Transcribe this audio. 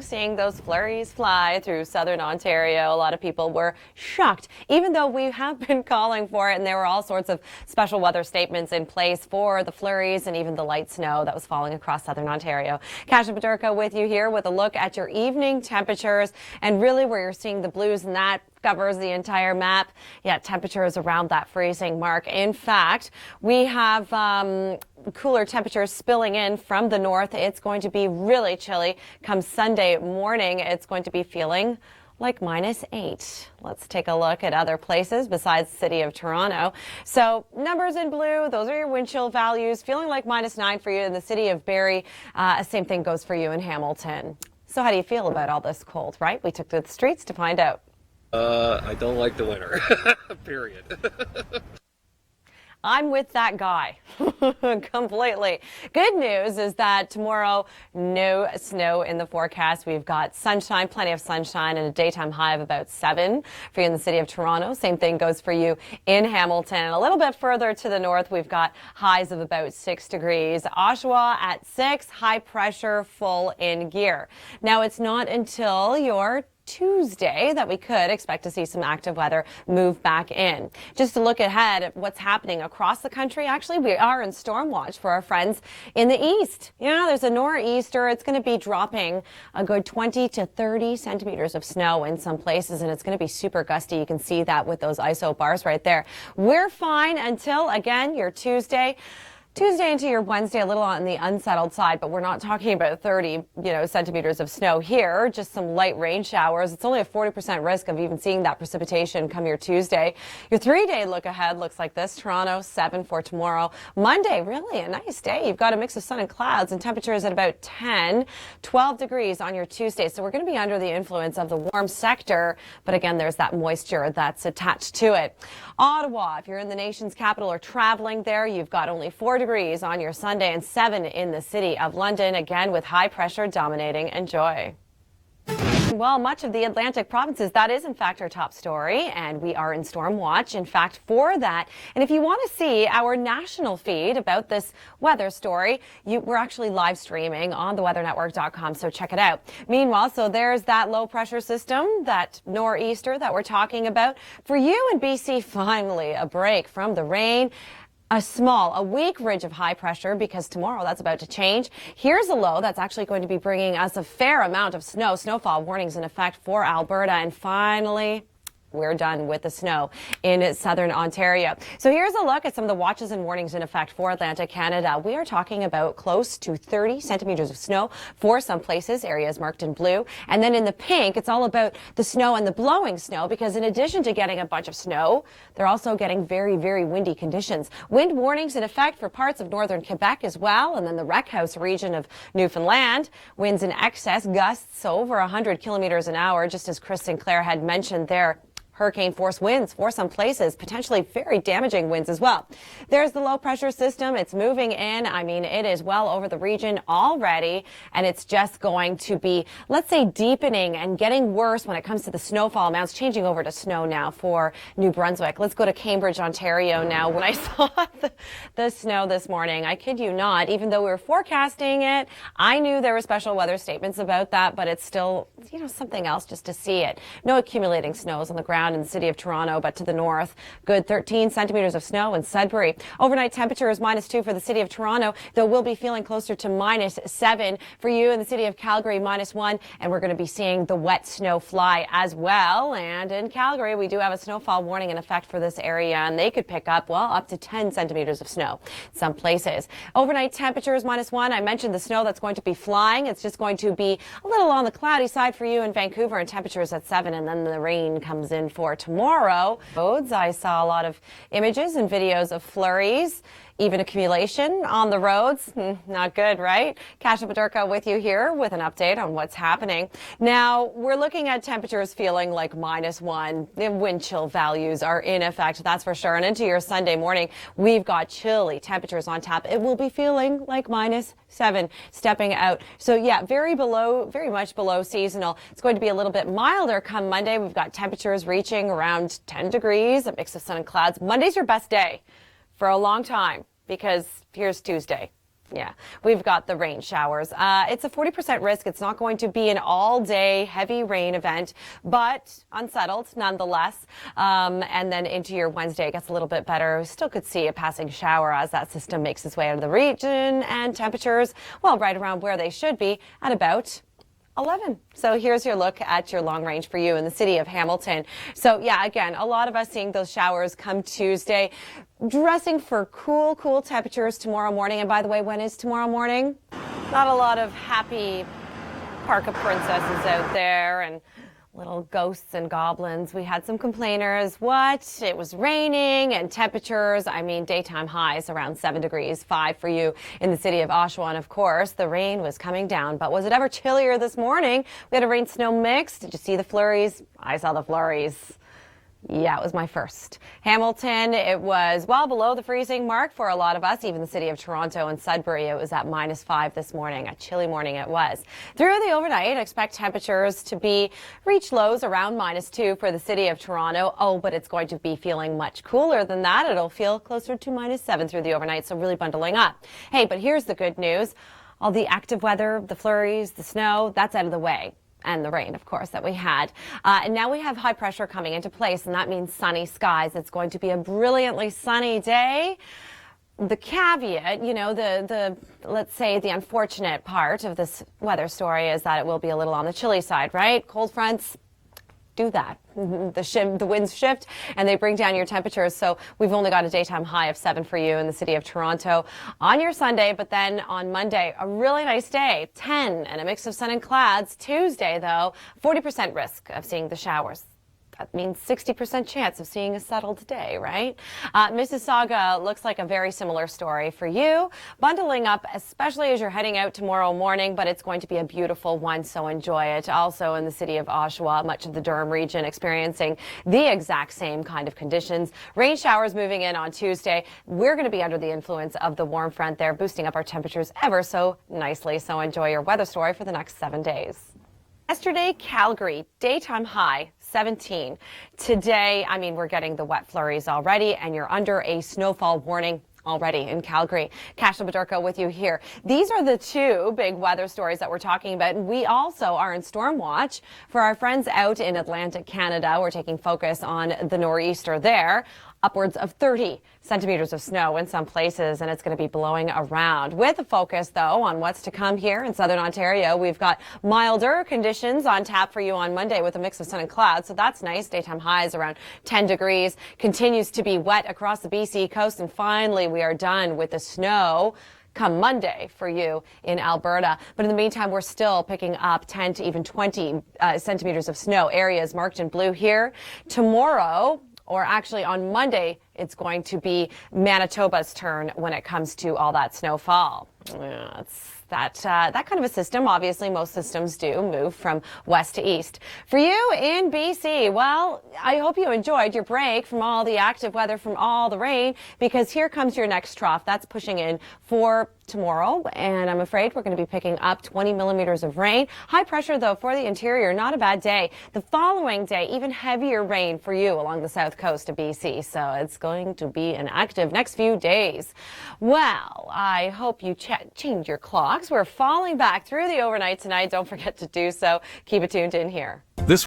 Seeing those flurries fly through southern Ontario, a lot of people were shocked, even though we have been calling for it, and there were all sorts of special weather statements in place for the flurries and even the light snow that was falling across southern Ontario. Kasia Bodurka with you here with a look at your evening temperatures and really where you're seeing the blues, and that covers the entire map. Yeah, temperatures around that freezing mark. In fact, we have cooler temperatures spilling in from the north. It's going to be really chilly come Sunday morning. It's going to be feeling like -8. Let's take a look at other places besides the city of Toronto. So numbers in blue, those are your wind chill values, feeling like -9 for you in the city of Barrie. Same thing goes for you in Hamilton. So how do you feel about all this cold, right? We took to the streets to find out. I don't like the winter, period. I'm with that guy completely. Good news is that tomorrow, no snow in the forecast. We've got sunshine, plenty of sunshine, and a daytime high of about 7 for you in the city of Toronto. Same thing goes for you in Hamilton. A little bit further to the north, we've got highs of about 6 degrees. Oshawa at 6, high pressure, full in gear. Now, it's not until your Tuesday that we could expect to see some active weather move back in. Just to look ahead at what's happening across the country, actually, we are in storm watch for our friends in the east. You know, there's a nor'easter. It's going to be dropping a good 20 to 30 centimeters of snow in some places, and it's going to be super gusty. You can see that with those ISO bars right there. We're fine until, again, your Tuesday into your Wednesday, a little on the unsettled side, but we're not talking about 30, centimeters of snow here, just some light rain showers. It's only a 40% risk of even seeing that precipitation come your Tuesday. Your 3-day look ahead looks like this. Toronto, 7 for tomorrow. Monday, really a nice day. You've got a mix of sun and clouds and temperatures at about 10, 12 degrees on your Tuesday. So we're going to be under the influence of the warm sector, but again, there's that moisture that's attached to it. Ottawa, if you're in the nation's capital or traveling there, you've got only 4 degrees on your Sunday and 7 in the city of London, again with high pressure dominating. Enjoy. Well, much of the Atlantic provinces, that is in fact our top story, and we are in storm watch, in fact, for that. And if you want to see our national feed about this weather story, we're actually live streaming on theweathernetwork.com, so check it out. Meanwhile, so there's that low pressure system, that nor'easter that we're talking about. For you in BC, finally a break from the rain. A weak ridge of high pressure, because tomorrow that's about to change. Here's a low that's actually going to be bringing us a fair amount of snow. Snowfall warnings in effect for Alberta. And finally, we're done with the snow in southern Ontario. So here's a look at some of the watches and warnings in effect for Atlantic Canada. We are talking about close to 30 centimeters of snow for some places, areas marked in blue. And then in the pink, it's all about the snow and the blowing snow, because in addition to getting a bunch of snow, they're also getting very, very windy conditions. Wind warnings in effect for parts of northern Quebec as well, and then the Wreck House region of Newfoundland. Winds in excess, gusts over 100 kilometers an hour, just as Chris Sinclair had mentioned there. Hurricane force winds for some places, potentially very damaging winds as well. There's the low pressure system. It's moving in. I mean, it is well over the region already, and it's just going to be, let's say, deepening and getting worse when it comes to the snowfall amounts, changing over to snow now for New Brunswick. Let's go to Cambridge, Ontario now. When I saw the snow this morning, I kid you not, even though we were forecasting it, I knew there were special weather statements about that, but it's still, something else just to see it. No accumulating snows on the ground in the city of Toronto, but to the north, good 13 centimeters of snow in Sudbury. Overnight temperature is -2 for the city of Toronto, though we'll be feeling closer to -7 for you in the city of Calgary, -1, and we're going to be seeing the wet snow fly as well. And in Calgary, we do have a snowfall warning in effect for this area, and they could pick up, well, up to 10 centimeters of snow in some places. Overnight temperature is -1. I mentioned the snow that's going to be flying. It's just going to be a little on the cloudy side for you in Vancouver, and temperatures at 7, and then the rain comes in for tomorrow. Roads, I saw a lot of images and videos of flurries, even accumulation on the roads. Not good, right? Kasia Bodurka with you here with an update on what's happening. Now, we're looking at temperatures feeling like -1. The wind chill values are in effect, that's for sure. And into your Sunday morning, we've got chilly temperatures on tap. It will be feeling like -7 stepping out. So yeah, very much below seasonal. It's going to be a little bit milder come Monday. We've got temperatures reaching around 10 degrees, a mix of sun and clouds. Monday's your best day for a long time, because here's Tuesday. Yeah, we've got the rain showers. It's a 40% risk. It's not going to be an all-day heavy rain event, but unsettled nonetheless. And then into your Wednesday, it gets a little bit better. We still could see a passing shower as that system makes its way out of the region, and temperatures, well, right around where they should be at about 11. So here's your look at your long range for you in the city of Hamilton. So yeah, again, a lot of us seeing those showers come Tuesday. Dressing for cool temperatures tomorrow morning. And by the way, when is tomorrow morning? Not a lot of happy Park of Princesses out there and little ghosts and goblins. We had some complainers. What? It was raining and temperatures. I mean, daytime highs around 7 degrees, 5 for you in the city of Oshawa. And of course, the rain was coming down. But was it ever chillier this morning? We had a rain-snow mix. Did you see the flurries? I saw the flurries. Yeah, it was my first. Hamilton, it was well below the freezing mark for a lot of us. Even the city of Toronto and Sudbury, it was at -5 this morning. A chilly morning it was. Through the overnight, expect temperatures to reach lows around -2 for the city of Toronto. Oh, but it's going to be feeling much cooler than that. It'll feel closer to -7 through the overnight, so really bundling up. Hey, but here's the good news. All the active weather, the flurries, the snow, that's out of the way. And the rain, of course, that we had. And now we have high pressure coming into place, and that means sunny skies. It's going to be a brilliantly sunny day. The caveat, you know, let's say the unfortunate part of this weather story is that it will be a little on the chilly side, right? Cold fronts do that. The winds shift and they bring down your temperatures. So we've only got a daytime high of 7 for you in the city of Toronto on your Sunday. But then on Monday, a really nice day, 10 and a mix of sun and clouds. Tuesday, though, 40% risk of seeing the showers. That means 60% chance of seeing a settled day, right? Mississauga looks like a very similar story for you. Bundling up, especially as you're heading out tomorrow morning, but it's going to be a beautiful one, so enjoy it. Also in the city of Oshawa, much of the Durham region experiencing the exact same kind of conditions. Rain showers moving in on Tuesday. We're going to be under the influence of the warm front there, boosting up our temperatures ever so nicely. So enjoy your weather story for the next 7 days. Yesterday, Calgary, daytime high 17. Today, I mean, we're getting the wet flurries already, and you're under a snowfall warning already in Calgary. Kasia Bodurka with you here. These are the two big weather stories that we're talking about. We also are in storm watch for our friends out in Atlantic Canada. We're taking focus on the nor'easter there. Upwards of 30 centimeters of snow in some places, and it's going to be blowing around. With a focus, though, on what's to come here in southern Ontario, we've got milder conditions on tap for you on Monday with a mix of sun and clouds, so that's nice. Daytime highs around 10 degrees. Continues to be wet across the BC coast, and finally we are done with the snow come Monday for you in Alberta. But in the meantime, we're still picking up 10 to even 20 centimeters of snow. Areas marked in blue here. Tomorrow, or actually on Monday, it's going to be Manitoba's turn when it comes to all that snowfall. Yeah, it's that kind of a system. Obviously, most systems do move from west to east. For you in BC, well, I hope you enjoyed your break from all the active weather, from all the rain, because here comes your next trough. That's pushing in for tomorrow, and I'm afraid we're going to be picking up 20 millimeters of rain. High pressure, though, for the interior. Not a bad day. The following day, even heavier rain for you along the south coast of BC, so it's going to be an active next few days. Well, I hope you change your clocks. We're falling back through the overnight tonight. Don't forget to do so. Keep it tuned in here. This